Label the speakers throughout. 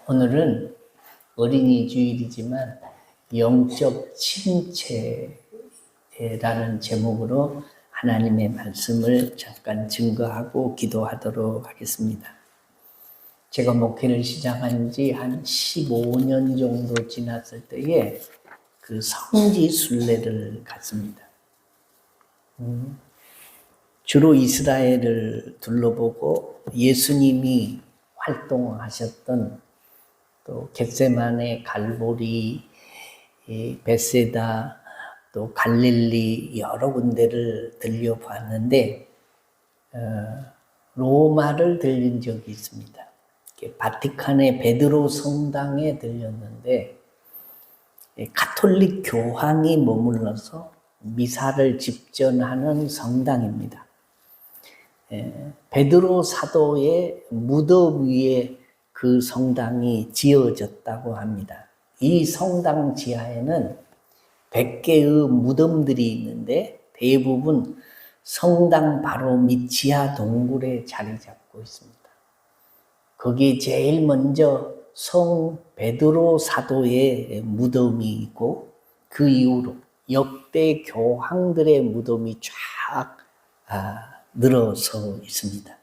Speaker 1: 오늘은 어린이 주일이지만 영적 침체라는 제목으로 하나님의 말씀을 잠깐 증거하고 기도하도록 하겠습니다. 제가 목회를 시작한 지 한 15년 정도 지났을 때에 그 성지 순례를 갔습니다. 주로 이스라엘을 둘러보고 예수님이 활동하셨던 또 겟세마네, 갈보리, 벳세다, 또 갈릴리 여러 군데를 들려봤는데 로마를 들린 적이 있습니다. 바티칸의 베드로 성당에 들렸는데 가톨릭 교황이 머물러서 미사를 집전하는 성당입니다. 베드로 사도의 무덤 위에 그 성당이 지어졌다고 합니다. 이 성당 지하에는 100개의 무덤들이 있는데 대부분 성당 바로 밑 지하 동굴에 자리 잡고 있습니다. 거기 제일 먼저 성 베드로 사도의 무덤이 있고 그 이후로 역대 교황들의 무덤이 쫙 늘어서 있습니다.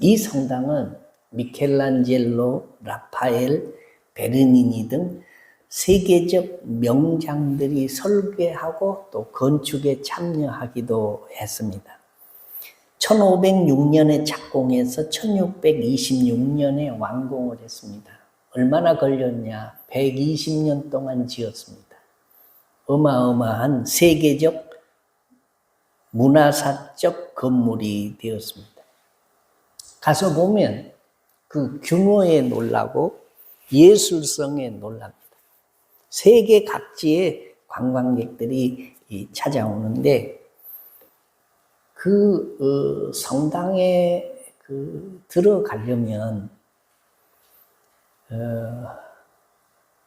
Speaker 1: 이 성당은 미켈란젤로, 라파엘, 베르니니 등 세계적 명장들이 설계하고 또 건축에 참여하기도 했습니다. 1506년에 착공해서 1626년에 완공을 했습니다. 얼마나 걸렸냐? 120년 동안 지었습니다. 어마어마한 세계적 문화사적 건물이 되었습니다. 가서 보면 그 규모에 놀라고 예술성에 놀랍니다. 세계 각지의 관광객들이 찾아오는데 그 성당에 들어가려면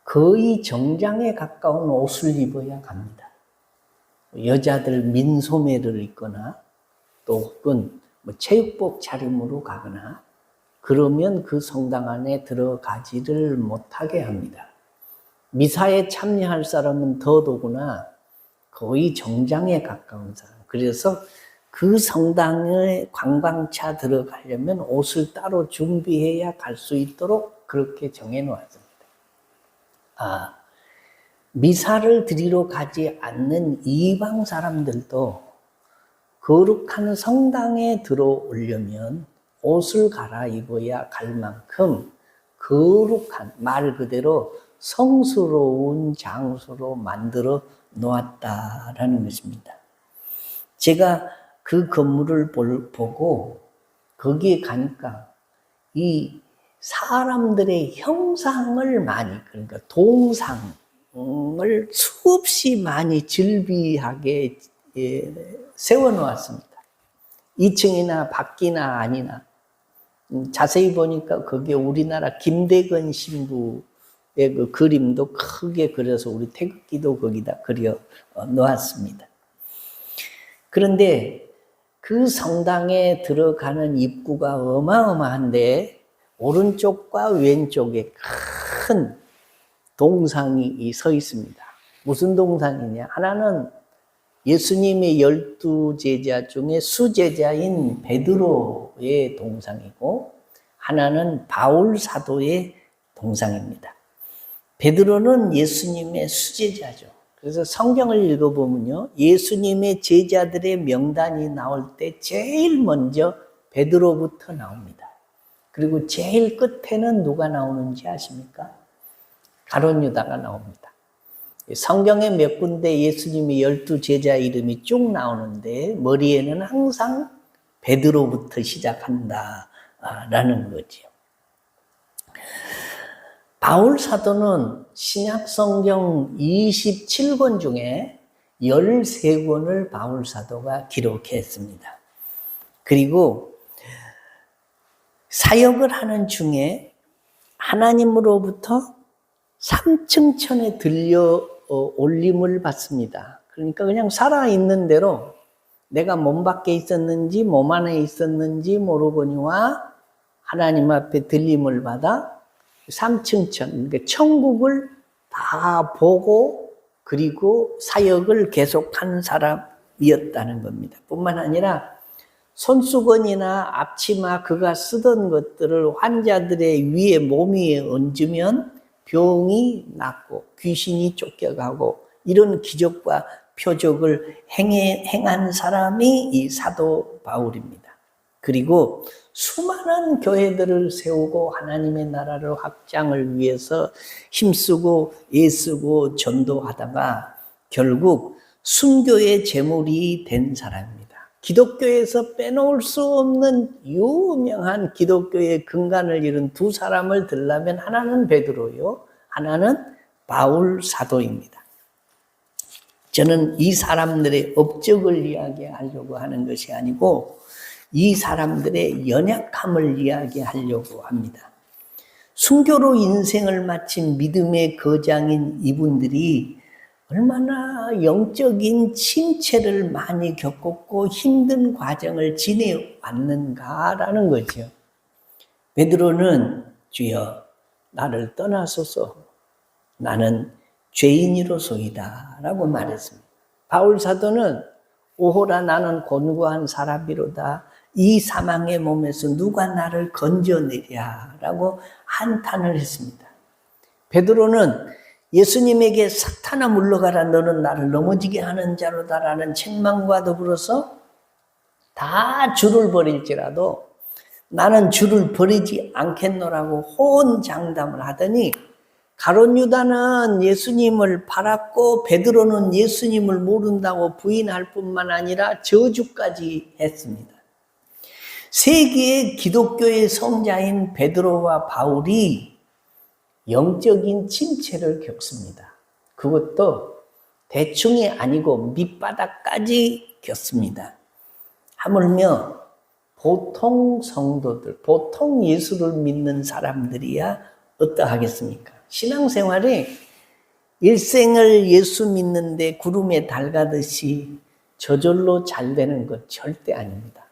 Speaker 1: 거의 정장에 가까운 옷을 입어야 갑니다. 여자들 민소매를 입거나 또 혹은 체육복 차림으로 가거나 그러면 그 성당 안에 들어가지를 못하게 합니다. 미사에 참여할 사람은 더더구나 거의 정장에 가까운 사람. 그래서 그 성당에 관광차 들어가려면 옷을 따로 준비해야 갈 수 있도록 그렇게 정해놓았습니다. 미사를 드리러 가지 않는 이방 사람들도 거룩한 성당에 들어오려면 옷을 갈아입어야 갈 만큼 거룩한, 말 그대로 성스러운 장소로 만들어 놓았다라는 것입니다. 제가 그 건물을 보고 거기에 가니까 이 사람들의 형상을 많이, 그러니까 동상을 수없이 많이 즐비하게 세워놓았습니다. 2층이나 밖이나 아니나. 자세히 보니까 거기에 우리나라 김대건 신부의 그 그림도 크게 그려서 우리 태극기도 거기다 그려 놓았습니다. 그런데 그 성당에 들어가는 입구가 어마어마한데 오른쪽과 왼쪽에 큰 동상이 서 있습니다. 무슨 동상이냐? 하나는 예수님의 12제자 중에 수제자인 베드로의 동상이고 하나는 바울 사도의 동상입니다. 베드로는 예수님의 수제자죠. 그래서 성경을 읽어보면요, 예수님의 제자들의 명단이 나올 때 제일 먼저 베드로부터 나옵니다. 그리고 제일 끝에는 누가 나오는지 아십니까? 가룟 유다가 나옵니다. 성경에 몇 군데 예수님의 12제자 이름이 쭉 나오는데 머리에는 항상 베드로부터 시작한다라는 거죠. 바울 사도는 신약 성경 27권 중에 13권을 바울 사도가 기록했습니다. 그리고 사역을 하는 중에 하나님으로부터 3층 천에 들려 올림을 받습니다. 그러니까 그냥 살아있는 대로 내가 몸 밖에 있었는지 몸 안에 있었는지 모르거니와 하나님 앞에 들림을 받아 삼층천, 그러니까 천국을 다 보고 그리고 사역을 계속한 사람이었다는 겁니다. 뿐만 아니라 손수건이나 앞치마 그가 쓰던 것들을 환자들의 위에 몸 위에 얹으면 병이 낫고 귀신이 쫓겨가고 이런 기적과 표적을 행한 사람이 이 사도 바울입니다. 그리고 수많은 교회들을 세우고 하나님의 나라를 확장을 위해서 힘쓰고 애쓰고 전도하다가 결국 순교의 제물이 된 사람입니다. 기독교에서 빼놓을 수 없는 유명한 기독교의 근간을 이룬 두 사람을 들라면 하나는 베드로요, 하나는 바울 사도입니다. 저는 이 사람들의 업적을 이야기하려고 하는 것이 아니고 이 사람들의 연약함을 이야기하려고 합니다. 순교로 인생을 마친 믿음의 거장인 이분들이 얼마나 영적인 침체를 많이 겪었고 힘든 과정을 지내왔는가라는 거죠. 베드로는 주여 나를 떠나소서 나는 죄인이로소이다 라고 말했습니다. 바울 사도는 오호라 나는 곤고한 사람이로다 이 사망의 몸에서 누가 나를 건져내랴 라고 한탄을 했습니다. 베드로는 예수님에게 사탄아 물러가라 너는 나를 넘어지게 하는 자로다 라는 책망과 더불어서 다 주를 버릴지라도 나는 주를 버리지 않겠노라고 호언장담을 하더니 가룟 유다는 예수님을 팔았고 베드로는 예수님을 모른다고 부인할 뿐만 아니라 저주까지 했습니다. 세계의 기독교의 성자인 베드로와 바울이 영적인 침체를 겪습니다. 그것도 대충이 아니고 밑바닥까지 겪습니다. 하물며 보통 성도들, 보통 예수를 믿는 사람들이야 어떠하겠습니까? 신앙생활이 일생을 예수 믿는데 구름에 달 가듯이 저절로 잘 되는 것 절대 아닙니다.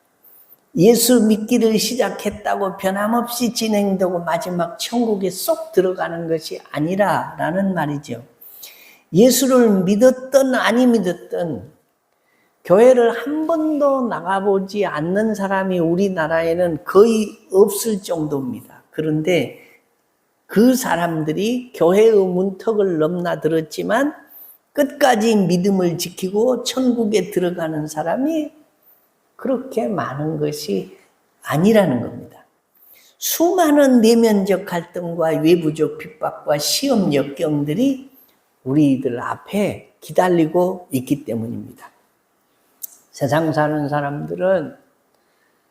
Speaker 1: 예수 믿기를 시작했다고 변함없이 진행되고 마지막 천국에 쏙 들어가는 것이 아니라라는 말이죠. 예수를 믿었든 아니 믿었든 교회를 한 번도 나가보지 않는 사람이 우리나라에는 거의 없을 정도입니다. 그런데 그 사람들이 교회의 문턱을 넘나들었지만 끝까지 믿음을 지키고 천국에 들어가는 사람이 그렇게 많은 것이 아니라는 겁니다. 수많은 내면적 갈등과 외부적 핍박과 시험 역경들이 우리들 앞에 기다리고 있기 때문입니다. 세상 사는 사람들은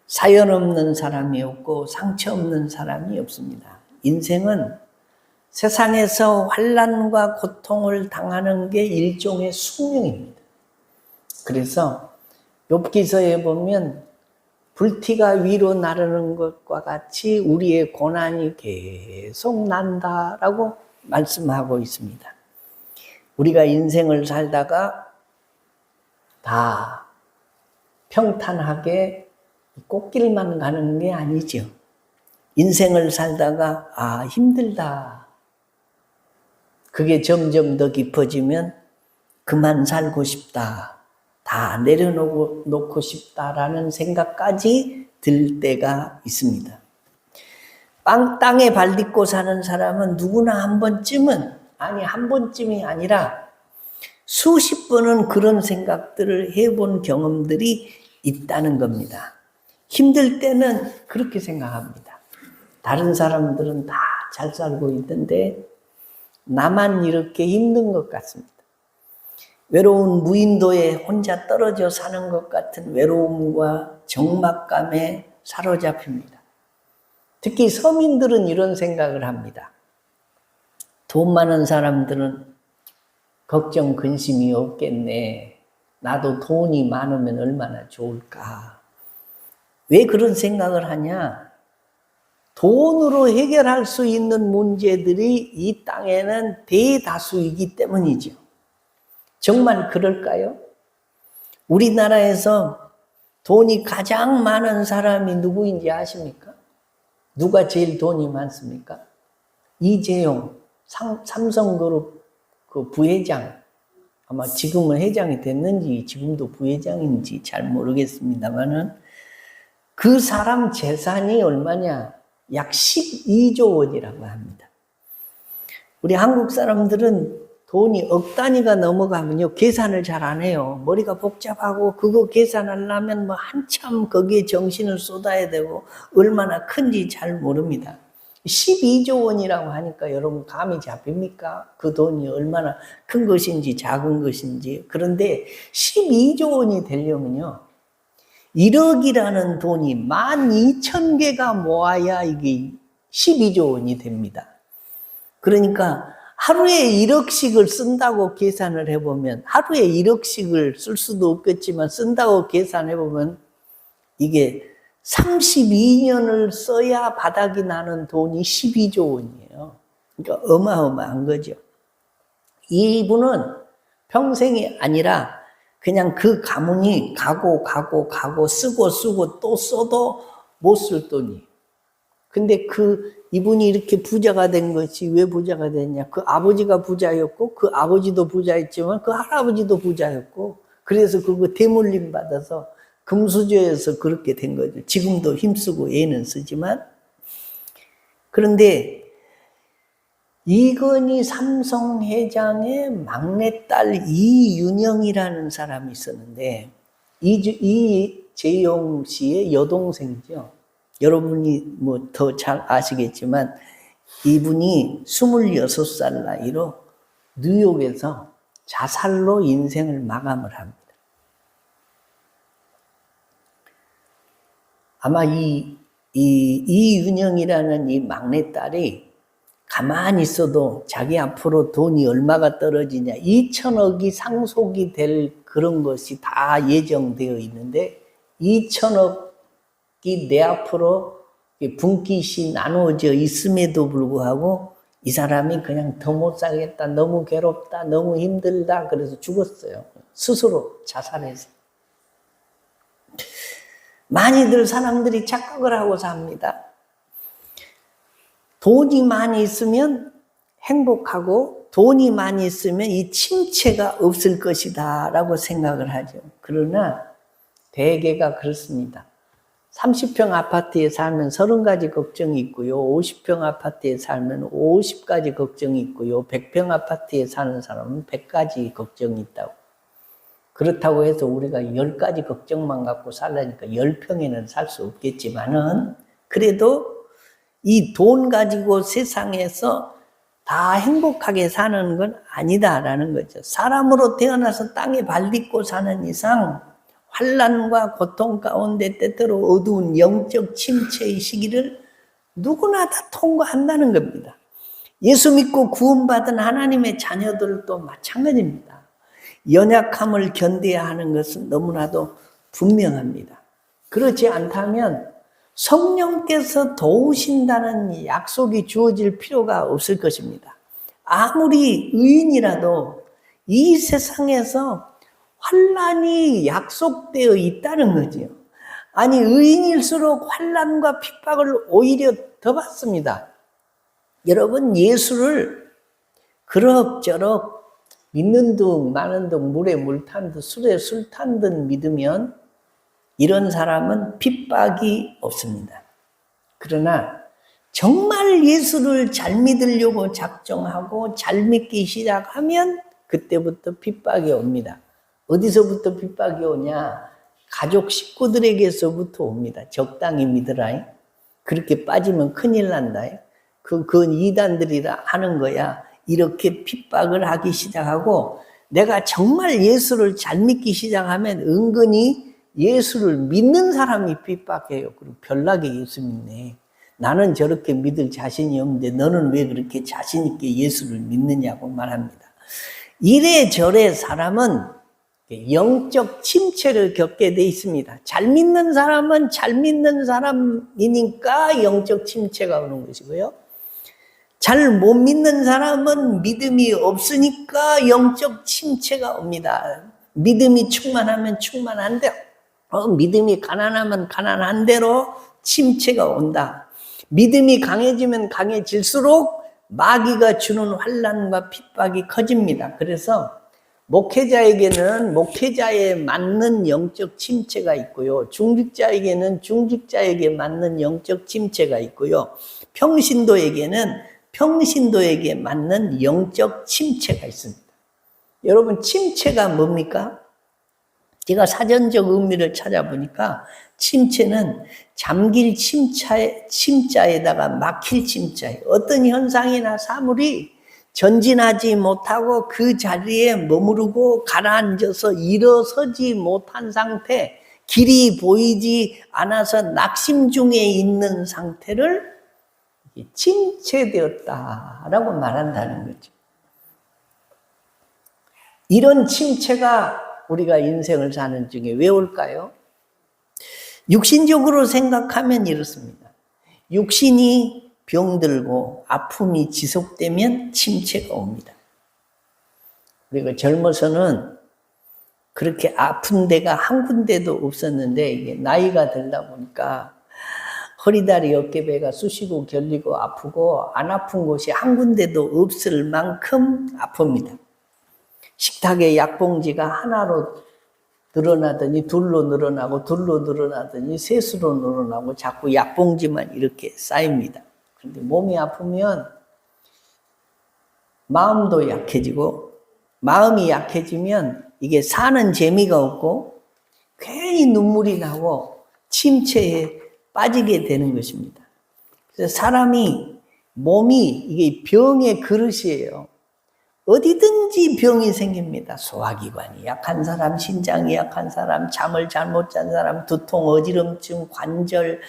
Speaker 1: 사연 없는 사람이 없고 상처 없는 사람이 없습니다. 인생은 세상에서 환난과 고통을 당하는 게 일종의 숙명입니다. 그래서 욥기서에 보면 불티가 위로 나르는 것과 같이 우리의 고난이 계속 난다라고 말씀하고 있습니다. 우리가 인생을 살다가 다 평탄하게 꽃길만 가는 게 아니죠. 인생을 살다가 힘들다. 그게 점점 더 깊어지면 그만 살고 싶다. 다 내려놓고 싶다라는 생각까지 들 때가 있습니다. 땅에 발 딛고 사는 사람은 누구나 한 번쯤은, 아니 한 번쯤이 아니라 수십 번은 그런 생각들을 해본 경험들이 있다는 겁니다. 힘들 때는 그렇게 생각합니다. 다른 사람들은 다 잘 살고 있는데 나만 이렇게 힘든 것 같습니다. 외로운 무인도에 혼자 떨어져 사는 것 같은 외로움과 적막감에 사로잡힙니다. 특히 서민들은 이런 생각을 합니다. 돈 많은 사람들은 걱정 근심이 없겠네. 나도 돈이 많으면 얼마나 좋을까. 왜 그런 생각을 하냐? 돈으로 해결할 수 있는 문제들이 이 땅에는 대다수이기 때문이죠. 정말 그럴까요? 우리나라에서 돈이 가장 많은 사람이 누구인지 아십니까? 누가 제일 돈이 많습니까? 이재용 삼성그룹 그 부회장, 아마 지금은 회장이 됐는지 지금도 부회장인지 잘 모르겠습니다만은 그 사람 재산이 얼마냐? 약 12조 원이라고 합니다. 우리 한국 사람들은 돈이 억 단위가 넘어가면요 계산을 잘 안 해요. 머리가 복잡하고 그거 계산하려면 뭐 한참 거기에 정신을 쏟아야 되고 얼마나 큰지 잘 모릅니다. 12조 원이라고 하니까 여러분 감이 잡힙니까? 그 돈이 얼마나 큰 것인지 작은 것인지. 그런데 12조 원이 되려면요 1억이라는 돈이 12,000개가 모아야 이게 12조 원이 됩니다. 그러니까 하루에 1억씩을 쓴다고 계산을 해보면 하루에 1억씩을 쓸 수도 없겠지만 쓴다고 계산해보면 이게 32년을 써야 바닥이 나는 돈이 12조 원이에요. 그러니까 어마어마한 거죠. 이분은 평생이 아니라 그냥 그 가문이 가고 쓰고 또 써도 못 쓸 돈이. 근데 이분이 이렇게 부자가 된 것이 왜 부자가 됐냐? 그 아버지가 부자였고 그 아버지도 부자였지만 그 할아버지도 부자였고 그래서 그거 대물림 받아서 금수저에서 그렇게 된 거죠. 지금도 힘쓰고 애는 쓰지만. 그런데 이건희 삼성 회장의 막내딸 이윤영이라는 사람이 있었는데 이재용 씨의 여동생이죠. 여러분이 뭐 더 잘 아시겠지만 이분이 26살 나이로 뉴욕에서 자살로 인생을 마감을 합니다. 아마 이윤영이라는 이 막내딸이 가만히 있어도 자기 앞으로 돈이 얼마가 떨어지냐 2천억이 상속이 될 그런 것이 다 예정되어 있는데 2천억이 내 앞으로 분깃이 나누어져 있음에도 불구하고 이 사람이 그냥 더 못 살겠다, 너무 괴롭다, 너무 힘들다 그래서 죽었어요. 스스로 자살해서. 많이들 사람들이 착각을 하고 삽니다. 돈이 많이 있으면 행복하고 돈이 많이 있으면 이 침체가 없을 것이다 라고 생각을 하죠. 그러나 대개가 그렇습니다. 30평 아파트에 살면 30가지 걱정이 있고요. 50평 아파트에 살면 50가지 걱정이 있고요. 100평 아파트에 사는 사람은 100가지 걱정이 있다고. 그렇다고 해서 우리가 10가지 걱정만 갖고 살라니까 10평에는 살 수 없겠지만은 그래도 이 돈 가지고 세상에서 다 행복하게 사는 건 아니다라는 거죠. 사람으로 태어나서 땅에 발 딛고 사는 이상 환난과 고통 가운데 때때로 어두운 영적 침체의 시기를 누구나 다 통과한다는 겁니다. 예수 믿고 구원받은 하나님의 자녀들도 마찬가지입니다. 연약함을 견뎌야 하는 것은 너무나도 분명합니다. 그렇지 않다면 성령께서 도우신다는 약속이 주어질 필요가 없을 것입니다. 아무리 의인이라도 이 세상에서 환난이 약속되어 있다는 거지요. 아니 의인일수록 환난과 핍박을 오히려 더 받습니다. 여러분 예수를 그럭저럭 믿는 둥 마는 둥 물에 물 탄 듯 술에 술 탄 듯 믿으면 이런 사람은 핍박이 없습니다. 그러나 정말 예수를 잘 믿으려고 작정하고 잘 믿기 시작하면 그때부터 핍박이 옵니다. 어디서부터 핍박이 오냐? 가족 식구들에게서부터 옵니다. 적당히 믿으라. 그렇게 빠지면 큰일 난다. 그건 이단들이라 하는 거야. 이렇게 핍박을 하기 시작하고 내가 정말 예수를 잘 믿기 시작하면 은근히 예수를 믿는 사람이 핍박해요. 그리고 별나게 예수 믿네. 나는 저렇게 믿을 자신이 없는데 너는 왜 그렇게 자신 있게 예수를 믿느냐고 말합니다. 이래저래 사람은 영적 침체를 겪게 돼 있습니다. 잘 믿는 사람은 잘 믿는 사람이니까 영적 침체가 오는 것이고요. 잘 못 믿는 사람은 믿음이 없으니까 영적 침체가 옵니다. 믿음이 충만하면 충만한 대로, 믿음이 가난하면 가난한 대로 침체가 온다. 믿음이 강해지면 강해질수록 마귀가 주는 환난과 핍박이 커집니다. 그래서 목회자에게는 목회자에 맞는 영적 침체가 있고요. 중직자에게는 중직자에게 맞는 영적 침체가 있고요. 평신도에게는 평신도에게 맞는 영적 침체가 있습니다. 여러분, 침체가 뭡니까? 제가 사전적 의미를 찾아보니까 침체는 잠길 침자에다가 막힐 침자예요. 어떤 현상이나 사물이 전진하지 못하고 그 자리에 머무르고 가라앉아서 일어서지 못한 상태, 길이 보이지 않아서 낙심 중에 있는 상태를 침체되었다라고 말한다는 거죠. 이런 침체가 우리가 인생을 사는 중에 왜 올까요? 육신적으로 생각하면 이렇습니다. 육신이 병들고 아픔이 지속되면 침체가 옵니다. 그리고 젊어서는 그렇게 아픈 데가 한 군데도 없었는데 이게 나이가 들다 보니까 허리다리 어깨배가 쑤시고 결리고 아프고 안 아픈 곳이 한 군데도 없을 만큼 아픕니다. 식탁에 약봉지가 하나로 늘어나더니 둘로 늘어나고 둘로 늘어나더니 셋으로 늘어나고 자꾸 약봉지만 이렇게 쌓입니다. 그런데 몸이 아프면 마음도 약해지고 마음이 약해지면 이게 사는 재미가 없고 괜히 눈물이 나고 침체에 빠지게 되는 것입니다. 그래서 사람이 몸이 이게 병의 그릇이에요. 어디든지 병이 생깁니다. 소화기관이 약한 사람, 신장이 약한 사람, 잠을 잘못 잔 사람, 두통, 어지럼증, 관절,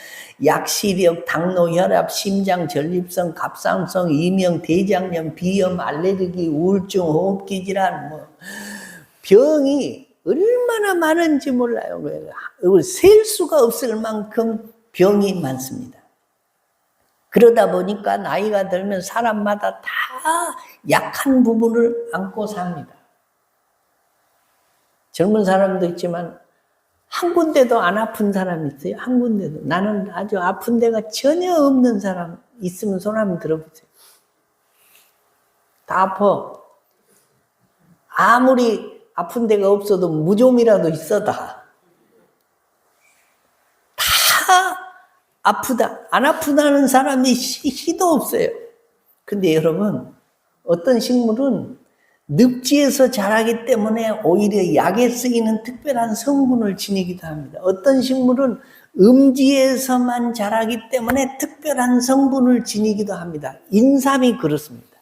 Speaker 1: 약시력, 당뇨, 혈압, 심장, 전립선, 갑상선, 이명, 대장염, 비염, 알레르기, 우울증, 호흡기 질환, 병이 얼마나 많은지 몰라요. 셀 수가 없을 만큼 병이 많습니다. 그러다 보니까 나이가 들면 사람마다 다 약한 부분을 안고 삽니다. 젊은 사람도 있지만 한 군데도 안 아픈 사람이 있어요. 한 군데도. 나는 아주 아픈 데가 전혀 없는 사람 있으면 손 한번 들어보세요. 다 아파. 아무리 아픈 데가 없어도 무좀이라도 있어 다. 아프다. 안 아프다는 사람이 시도 없어요. 근데 여러분, 어떤 식물은 늪지에서 자라기 때문에 오히려 약에 쓰이는 특별한 성분을 지니기도 합니다. 어떤 식물은 음지에서만 자라기 때문에 특별한 성분을 지니기도 합니다. 인삼이 그렇습니다.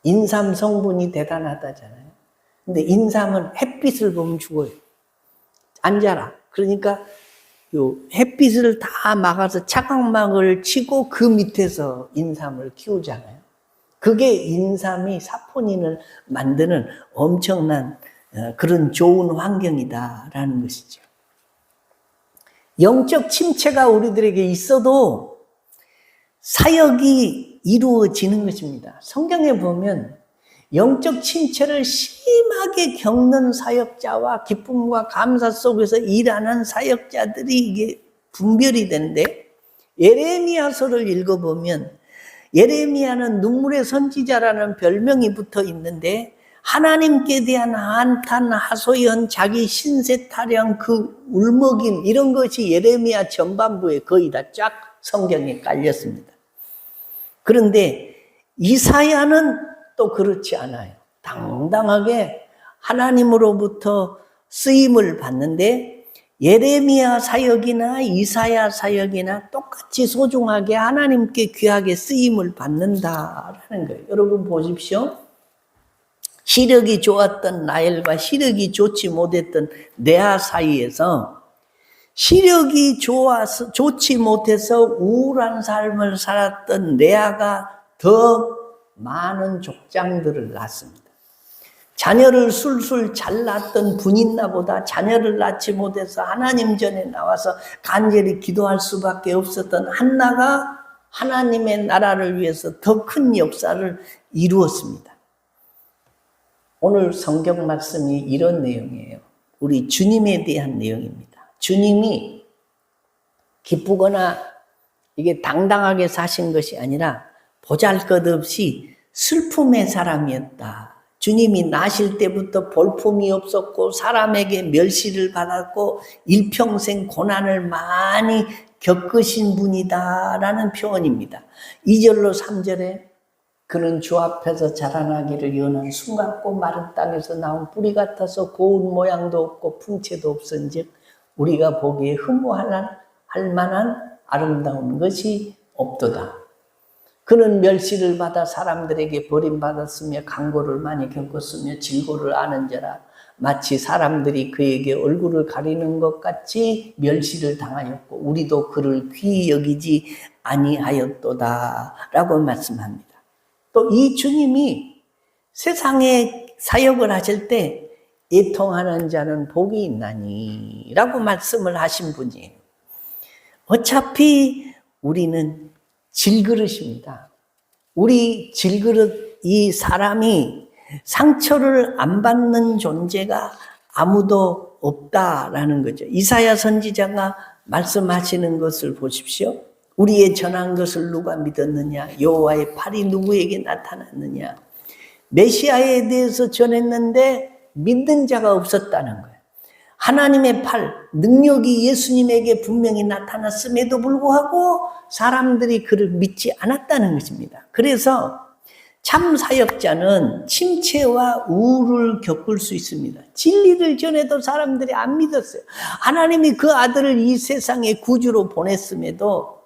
Speaker 1: 인삼 성분이 대단하다잖아요. 근데 인삼은 햇빛을 보면 죽어요. 안 자라. 그러니까 요 햇빛을 다 막아서 차광막을 치고 그 밑에서 인삼을 키우잖아요. 그게 인삼이 사포닌을 만드는 엄청난 그런 좋은 환경이다라는 것이죠. 영적 침체가 우리들에게 있어도 사역이 이루어지는 것입니다. 성경에 보면 영적 침체를 심하게 겪는 사역자와 기쁨과 감사 속에서 일하는 사역자들이 이게 분별이 되는데, 예레미야서를 읽어보면 예레미야는 눈물의 선지자라는 별명이 붙어 있는데 하나님께 대한 한탄, 하소연, 자기 신세 타령, 그 울먹임 이런 것이 예레미야 전반부에 거의 다 쫙 성경에 깔렸습니다. 그런데 이사야는 또 그렇지 않아요. 당당하게 하나님으로부터 쓰임을 받는데 예레미야 사역이나 이사야 사역이나 똑같이 소중하게 하나님께 귀하게 쓰임을 받는다라는 거예요. 여러분 보십시오. 시력이 좋았던 라헬과 시력이 좋지 못했던 레아 사이에서 시력이 좋지 못해서 우울한 삶을 살았던 레아가 더 많은 족장들을 낳습니다. 자녀를 술술 잘 낳았던 분인나보다 자녀를 낳지 못해서 하나님 전에 나와서 간절히 기도할 수밖에 없었던 한나가 하나님의 나라를 위해서 더 큰 역사를 이루었습니다. 오늘 성경 말씀이 이런 내용이에요. 우리 주님에 대한 내용입니다. 주님이 기쁘거나 이게 당당하게 사신 것이 아니라 보잘것없이 슬픔의 사람이었다. 주님이 나실 때부터 볼품이 없었고 사람에게 멸시를 받았고 일평생 고난을 많이 겪으신 분이다라는 표현입니다. 2절로 3절에 그는 주 앞에서 자라나기를 연한 숨같고 마른 땅에서 나온 뿌리 같아서 고운 모양도 없고 풍채도 없은즉 우리가 보기에 흠모할 만한 아름다운 것이 없도다. 그는 멸시를 받아 사람들에게 버림받았으며 강고를 많이 겪었으며 질고를 아는 자라 마치 사람들이 그에게 얼굴을 가리는 것 같이 멸시를 당하였고 우리도 그를 귀히 여기지 아니하였도다 라고 말씀합니다. 또 이 주님이 세상에 사역을 하실 때 애통하는 자는 복이 있나니 라고 말씀을 하신 분이에요. 어차피 우리는 질그릇입니다. 우리 질그릇, 이 사람이 상처를 안 받는 존재가 아무도 없다라는 거죠. 이사야 선지자가 말씀하시는 것을 보십시오. 우리의 전한 것을 누가 믿었느냐? 여호와의 팔이 누구에게 나타났느냐? 메시아에 대해서 전했는데 믿는 자가 없었다는 거예요. 하나님의 팔, 능력이 예수님에게 분명히 나타났음에도 불구하고 사람들이 그를 믿지 않았다는 것입니다. 그래서 참 사역자는 침체와 우울을 겪을 수 있습니다. 진리를 전해도 사람들이 안 믿었어요. 하나님이 그 아들을 이 세상에 구주로 보냈음에도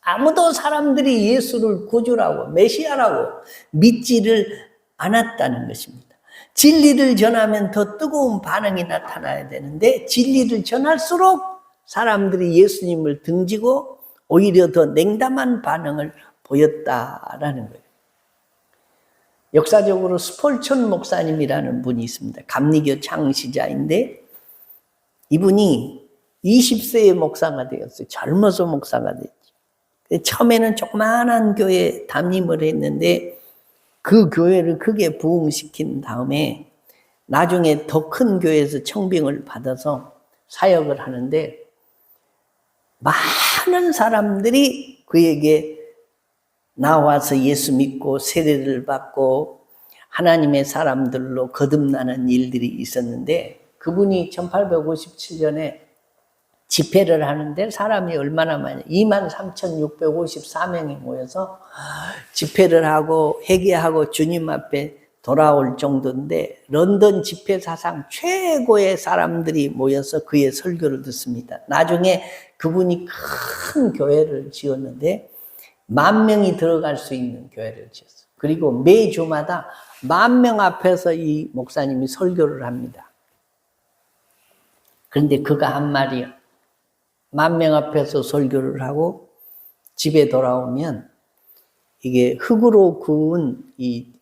Speaker 1: 아무도 사람들이 예수를 구주라고 메시아라고 믿지를 않았다는 것입니다. 진리를 전하면 더 뜨거운 반응이 나타나야 되는데 진리를 전할수록 사람들이 예수님을 등지고 오히려 더 냉담한 반응을 보였다라는 거예요. 역사적으로 스폴천 목사님이라는 분이 있습니다. 감리교 창시자인데 이분이 20세의 목사가 되었어요. 젊어서 목사가 됐죠. 처음에는 조그마한 교회에 담임을 했는데 그 교회를 크게 부흥시킨 다음에 나중에 더 큰 교회에서 청빙을 받아서 사역을 하는데 많은 사람들이 그에게 나와서 예수 믿고 세례를 받고 하나님의 사람들로 거듭나는 일들이 있었는데 그분이 1857년에 집회를 하는데 사람이 얼마나 많이 23,654명이 모여서 집회를 하고 회개하고 주님 앞에 돌아올 정도인데 런던 집회 사상 최고의 사람들이 모여서 그의 설교를 듣습니다. 나중에 그분이 큰 교회를 지었는데 10,000명이 들어갈 수 있는 교회를 지었어요. 그리고 매주마다 10,000명 앞에서 이 목사님이 설교를 합니다. 그런데 그가 한 말이요. 10,000명 앞에서 설교를 하고 집에 돌아오면 이게 흙으로 구운 이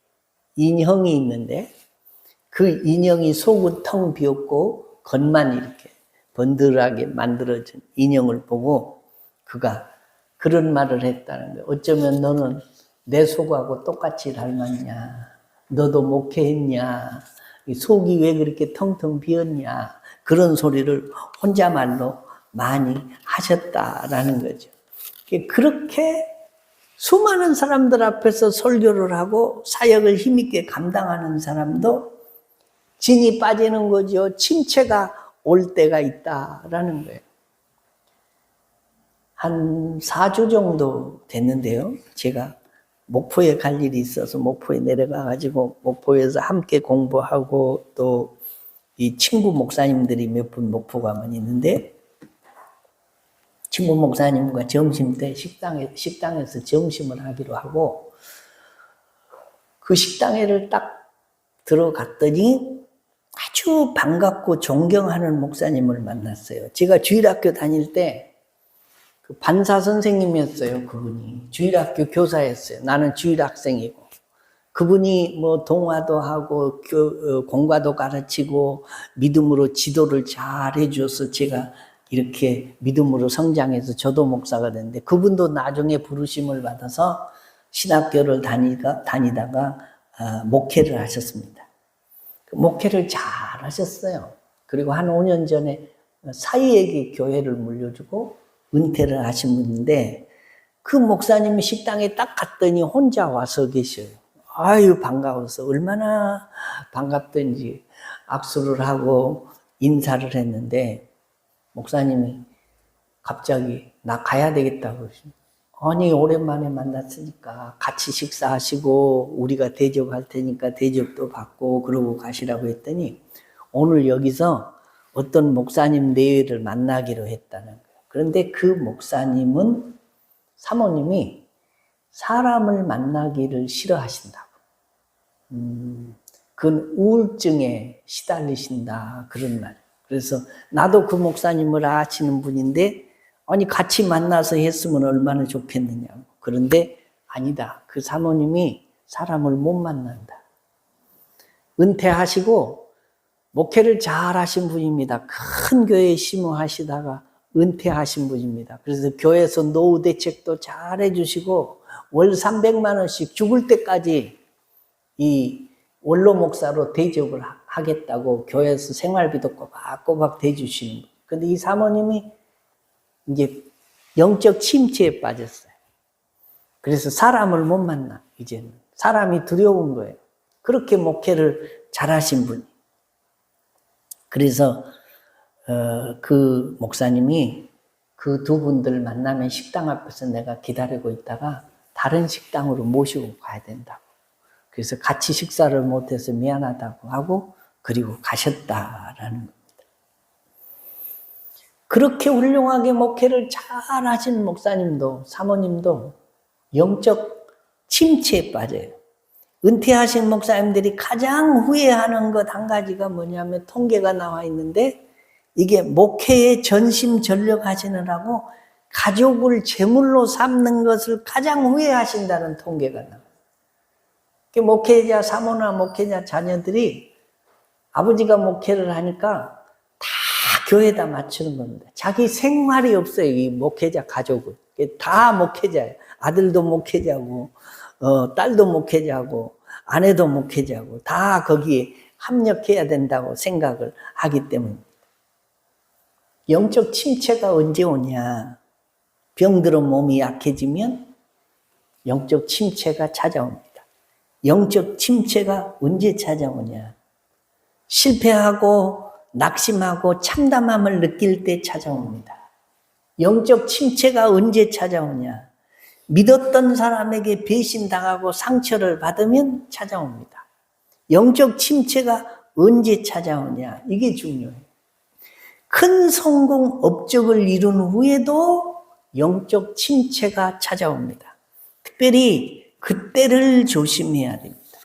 Speaker 1: 인형이 있는데 그 인형이 속은 텅 비었고 겉만 이렇게 번들하게 만들어진 인형을 보고 그가 그런 말을 했다는 거예요. 어쩌면 너는 내 속하고 똑같이 닮았냐? 너도 목회했냐? 속이 왜 그렇게 텅텅 비었냐? 그런 소리를 혼자말로 많이 하셨다라는 거죠. 그렇게 수많은 사람들 앞에서 설교를 하고 사역을 힘있게 감당하는 사람도 진이 빠지는 거죠. 침체가 올 때가 있다라는 거예요. 한 4주 정도 됐는데요. 제가 목포에 갈 일이 있어서 목포에 내려가가지고 목포에서 함께 공부하고 또 이 친구 목사님들이 몇 분 목포 가면 있는데 친구 목사님과 점심 때 식당에서 점심을 하기로 하고 그 식당에를 딱 들어갔더니 아주 반갑고 존경하는 목사님을 만났어요. 제가 주일학교 다닐 때 그 반사 선생님이었어요. 그분이 주일학교 교사였어요. 나는 주일학생이고 그분이 뭐 동화도 하고 공과도 가르치고 믿음으로 지도를 잘 해줘서 제가 이렇게 믿음으로 성장해서 저도 목사가 됐는데 그분도 나중에 부르심을 받아서 신학교를 다니다가 목회를 하셨습니다. 목회를 잘 하셨어요. 그리고 한 5년 전에 사위에게 교회를 물려주고 은퇴를 하신 분인데 그 목사님이 식당에 딱 갔더니 혼자 와서 계셔요. 아유, 반가워서 얼마나 반갑던지 악수를 하고 인사를 했는데, 목사님이 갑자기 나 가야 되겠다고 그러십니다. 아니, 오랜만에 만났으니까 같이 식사하시고 우리가 대접할 테니까 대접도 받고 그러고 가시라고 했더니, 오늘 여기서 어떤 목사님 내외를 만나기로 했다는 거예요. 그런데 그 목사님은, 사모님이 사람을 만나기를 싫어하신다고. 그건 우울증에 시달리신다, 그런 말. 그래서 나도 그 목사님을 아시는 분인데, 아니 같이 만나서 했으면 얼마나 좋겠느냐고. 그런데 아니다. 그 사모님이 사람을 못 만난다. 은퇴하시고 목회를 잘 하신 분입니다. 큰 교회에 심호하시다가 은퇴하신 분입니다. 그래서 교회에서 노후 대책도 잘 해주시고 월 300만 원씩 죽을 때까지 이 원로 목사로 대접을 하겠다고 교회에서 생활비도 꼬박꼬박 대주시는 분. 그런데 이 사모님이 이제 영적 침체에 빠졌어요. 그래서 사람을 못 만나, 이제는. 사람이 두려운 거예요. 그렇게 목회를 잘하신 분이. 그래서 그 목사님이 그 두 분들 만나면 식당 앞에서 내가 기다리고 있다가 다른 식당으로 모시고 가야 된다고. 그래서 같이 식사를 못해서 미안하다고 하고 그리고 가셨다라는 겁니다. 그렇게 훌륭하게 목회를 잘 하신 목사님도, 사모님도 영적 침체에 빠져요. 은퇴하신 목사님들이 가장 후회하는 것 한 가지가 뭐냐면, 통계가 나와 있는데, 이게 목회에 전심전력 하시느라고 가족을 제물로 삼는 것을 가장 후회하신다는 통계가 나와요. 목회자 사모나 목회자 자녀들이 아버지가 목회를 하니까 다 교회에다 맞추는 겁니다. 자기 생활이 없어요, 이 목회자 가족은. 다 목회자예요. 아들도 목회자고, 딸도 목회자고, 아내도 목회자고, 다 거기에 합력해야 된다고 생각을 하기 때문입니다. 영적 침체가 언제 오냐? 병들어 몸이 약해지면 영적 침체가 찾아옵니다. 영적 침체가 언제 찾아오냐? 실패하고 낙심하고 참담함을 느낄 때 찾아옵니다. 영적 침체가 언제 찾아오냐? 믿었던 사람에게 배신당하고 상처를 받으면 찾아옵니다. 영적 침체가 언제 찾아오냐? 이게 중요해요. 큰 성공 업적을 이룬 후에도 영적 침체가 찾아옵니다. 특별히 그때를 조심해야 됩니다.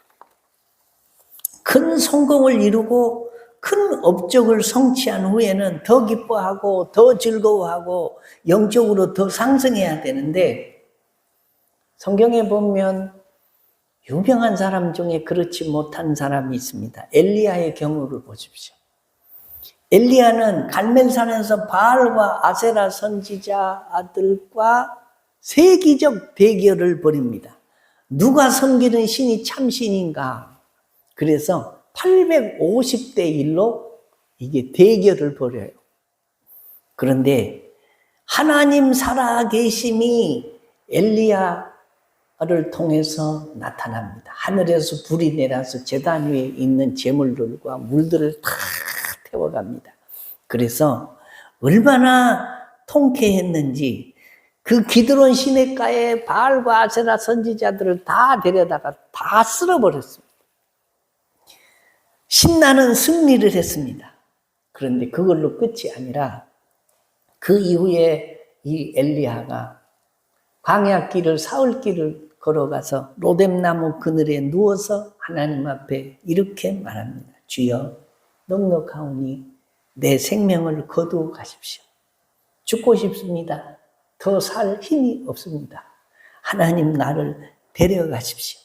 Speaker 1: 큰 성공을 이루고 큰 업적을 성취한 후에는 더 기뻐하고 더 즐거워하고 영적으로 더 상승해야 되는데, 성경에 보면 유명한 사람 중에 그렇지 못한 사람이 있습니다. 엘리야의 경우를 보십시오. 엘리야는 갈멜산에서 바알과 아세라 선지자 아들과 세기적 대결을 벌입니다. 누가 섬기는 신이 참신인가? 그래서 850대 1로 이게 대결을 벌여요. 그런데 하나님 살아계심이 엘리야를 통해서 나타납니다. 하늘에서 불이 내려서 제단 위에 있는 제물들과 물들을 다 태워갑니다. 그래서 얼마나 통쾌했는지 그 기드론 시냇가에 바알과 아세라 선지자들을 다 데려다가 다 쓸어버렸습니다. 신나는 승리를 했습니다. 그런데 그걸로 끝이 아니라 그 이후에 이 엘리야가 광야길을 사흘길을 걸어가서 로뎀나무 그늘에 누워서 하나님 앞에 이렇게 말합니다. 주여, 넉넉하오니 내 생명을 거두어 가십시오. 죽고 싶습니다. 더 살 힘이 없습니다. 하나님 나를 데려가십시오.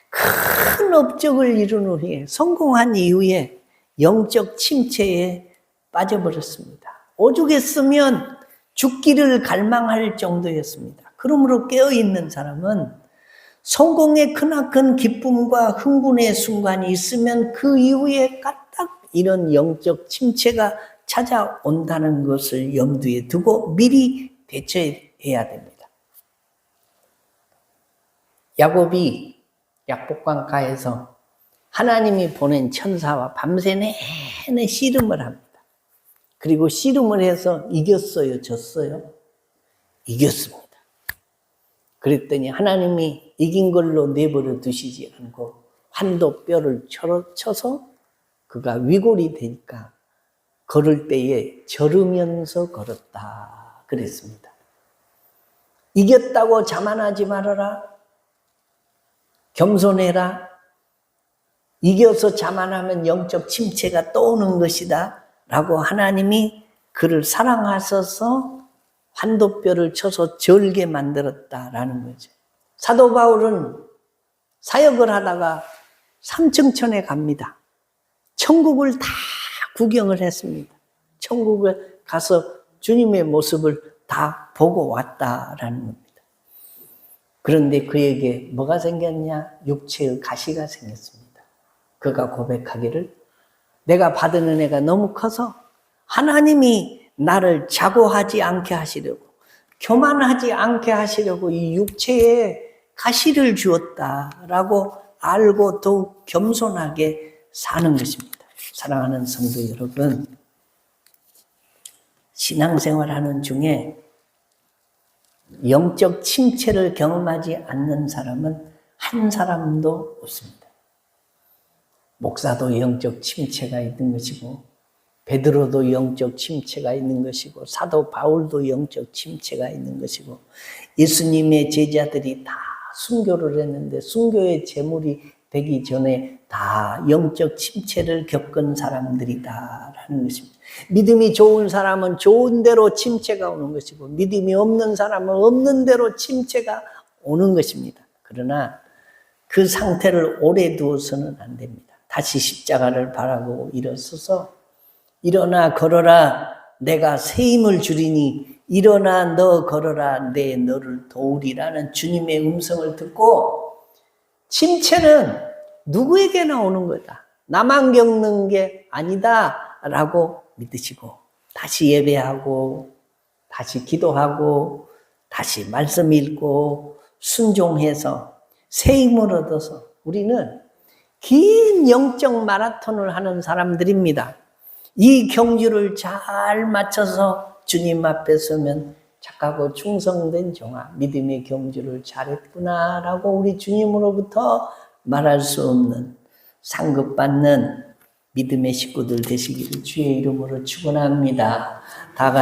Speaker 1: 큰 업적을 이룬 후에, 성공한 이후에 영적 침체에 빠져버렸습니다. 오죽했으면 죽기를 갈망할 정도였습니다. 그러므로 깨어있는 사람은 성공의 크나큰 기쁨과 흥분의 순간이 있으면 그 이후에 까딱 이런 영적 침체가 찾아온다는 것을 염두에 두고 미리 대처해야 됩니다. 야곱이 약복강가에서 하나님이 보낸 천사와 밤새 내내 씨름을 합니다. 그리고 씨름을 해서 이겼어요? 졌어요? 이겼습니다. 그랬더니 하나님이 이긴 걸로 내버려 두시지 않고 환도뼈를 쳐서 그가 위골이 되니까 걸을 때에 저르면서 걸었다 그랬습니다. 이겼다고 자만하지 말아라. 겸손해라. 이겨서 자만하면 영적 침체가 또 오는 것이다 라고 하나님이 그를 사랑하셔서 환도뼈를 쳐서 절게 만들었다라는 거죠. 사도 바울은 사역을 하다가 삼층천에 갑니다. 천국을 다 구경을 했습니다. 천국에 가서 주님의 모습을 다 보고 왔다라는 겁니다. 그런데 그에게 뭐가 생겼냐? 육체의 가시가 생겼습니다. 그가 고백하기를 내가 받은 은혜가 너무 커서 하나님이 나를 자고하지 않게 하시려고, 교만하지 않게 하시려고 이 육체에 가시를 주었다라고 알고 더욱 겸손하게 사는 것입니다. 사랑하는 성도 여러분, 신앙생활하는 중에 영적 침체를 경험하지 않는 사람은 한 사람도 없습니다. 목사도 영적 침체가 있는 것이고, 베드로도 영적 침체가 있는 것이고, 사도 바울도 영적 침체가 있는 것이고, 예수님의 제자들이 다 순교를 했는데 순교의 제물이 되기 전에 다 영적 침체를 겪은 사람들이다라는 것입니다. 믿음이 좋은 사람은 좋은 대로 침체가 오는 것이고, 믿음이 없는 사람은 없는 대로 침체가 오는 것입니다. 그러나 그 상태를 오래 두어서는 안 됩니다. 다시 십자가를 바라고 일어서서 일어나 걸어라, 내가 새 힘을 주리니 일어나 너 걸어라, 내 너를 도우리라는 주님의 음성을 듣고, 침체는 누구에게나 오는 거다, 나만 겪는 게 아니다 라고 믿으시고 다시 예배하고 다시 기도하고 다시 말씀 읽고 순종해서 새 힘을 얻어서, 우리는 긴 영적 마라톤을 하는 사람들입니다. 이 경주를 잘 맞춰서 주님 앞에 서면 착하고 충성된 종아, 믿음의 경주를 잘했구나라고 우리 주님으로부터 말할 수 없는 상급받는 믿음의 식구들 되시기를 주의 이름으로 축원합니다. 다 같이